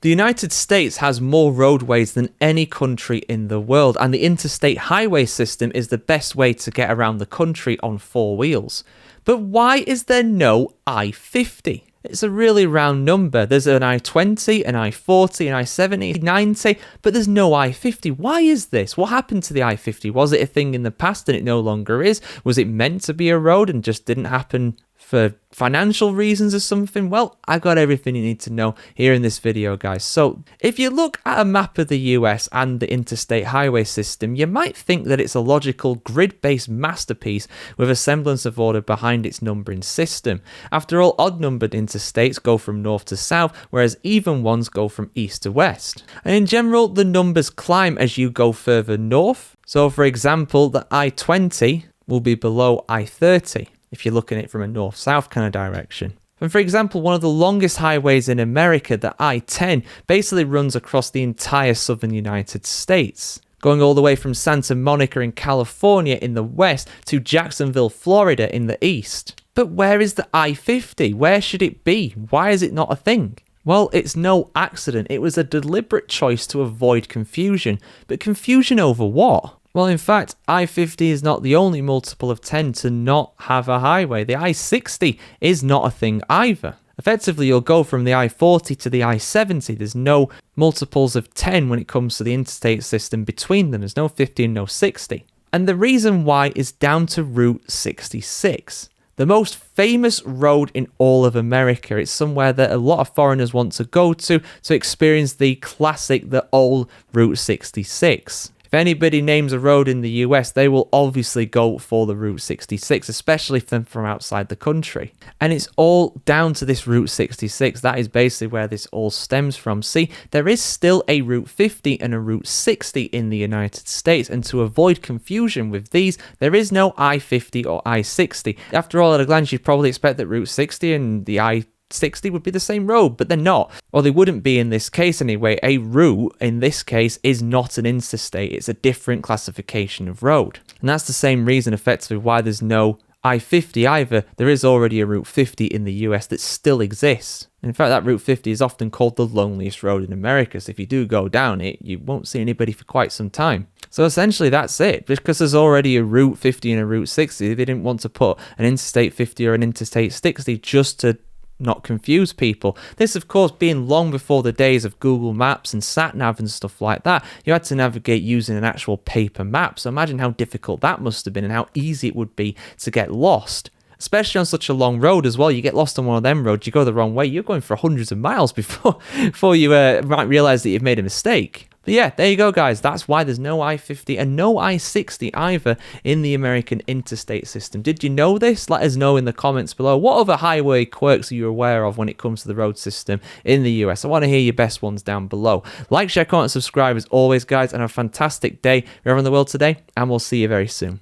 The United States has more roadways than any country in the world, and the interstate highway system is the best way to get around the country on four wheels. But why is there no I-50? It's a really round number. There's an I-20, an I-40, an I-70, 90, but there's no I-50. Why is this? What happened to the I-50? Was it a thing in the past and it no longer is? Was it meant to be a road and just didn't happen for financial reasons or something? Well, I got everything you need to know here in this video, guys. So if you look at a map of the US and the interstate highway system, you might think that it's a logical grid-based masterpiece with a semblance of order behind its numbering system. After all, odd-numbered interstates go from north to south, whereas even ones go from east to west. And in general, the numbers climb as you go further north. So for example, the I-20 will be below I-30. If you're looking at it from a north-south kind of direction. And for example, one of the longest highways in America, the I-10, basically runs across the entire southern United States, going all the way from Santa Monica in California in the west to Jacksonville, Florida in the east. But where is the I-50? Where should it be? Why is it not a thing? Well, it's no accident. It was a deliberate choice to avoid confusion. But confusion over what? Well, in fact, I-50 is not the only multiple of 10 to not have a highway. The I-60 is not a thing either. Effectively, you'll go from the I-40 to the I-70. There's no multiples of 10 when it comes to the interstate system between them. There's no 50 and no 60. And the reason why is down to Route 66. The most famous road in all of America. It's somewhere that a lot of foreigners want to go to experience the classic, the old Route 66. If anybody names a road in the US, they will obviously go for the Route 66, especially if they're from outside the country. And it's all down to this Route 66. That is basically where this all stems from. See, there is still a Route 50 and a Route 60 in the United States, and to avoid confusion with these, there is no I-50 or I-60. After all, at a glance, you'd probably expect that Route 60 and the I-60 would be the same road, but they're not. Or they wouldn't be in this case anyway. A route, in this case, is not an interstate. It's a different classification of road. And that's the same reason, effectively, why there's no I-50 either. There is already a Route 50 in the US that still exists. In fact, that Route 50 is often called the loneliest road in America, so if you do go down it, you won't see anybody for quite some time. So essentially that's it. Because there's already a Route 50 and a Route 60, they didn't want to put an Interstate 50 or an Interstate 60 just to not confuse people. This, of course, being long before the days of Google Maps and sat-nav and stuff like that. You had to navigate using an actual paper map. So imagine how difficult that must have been and how easy it would be to get lost. Especially on such a long road as well. You get lost on one of them roads, you go the wrong way, you're going for hundreds of miles before you might realise that you've made a mistake. But yeah, there you go, guys. That's why there's no I-50 and no I-60 either in the American interstate system. Did you know this? Let us know in the comments below. What other highway quirks are you aware of when it comes to the road system in the US? I want to hear your best ones down below. Like, share, comment, and subscribe as always, guys, and have a fantastic day wherever in the world today, and we'll see you very soon.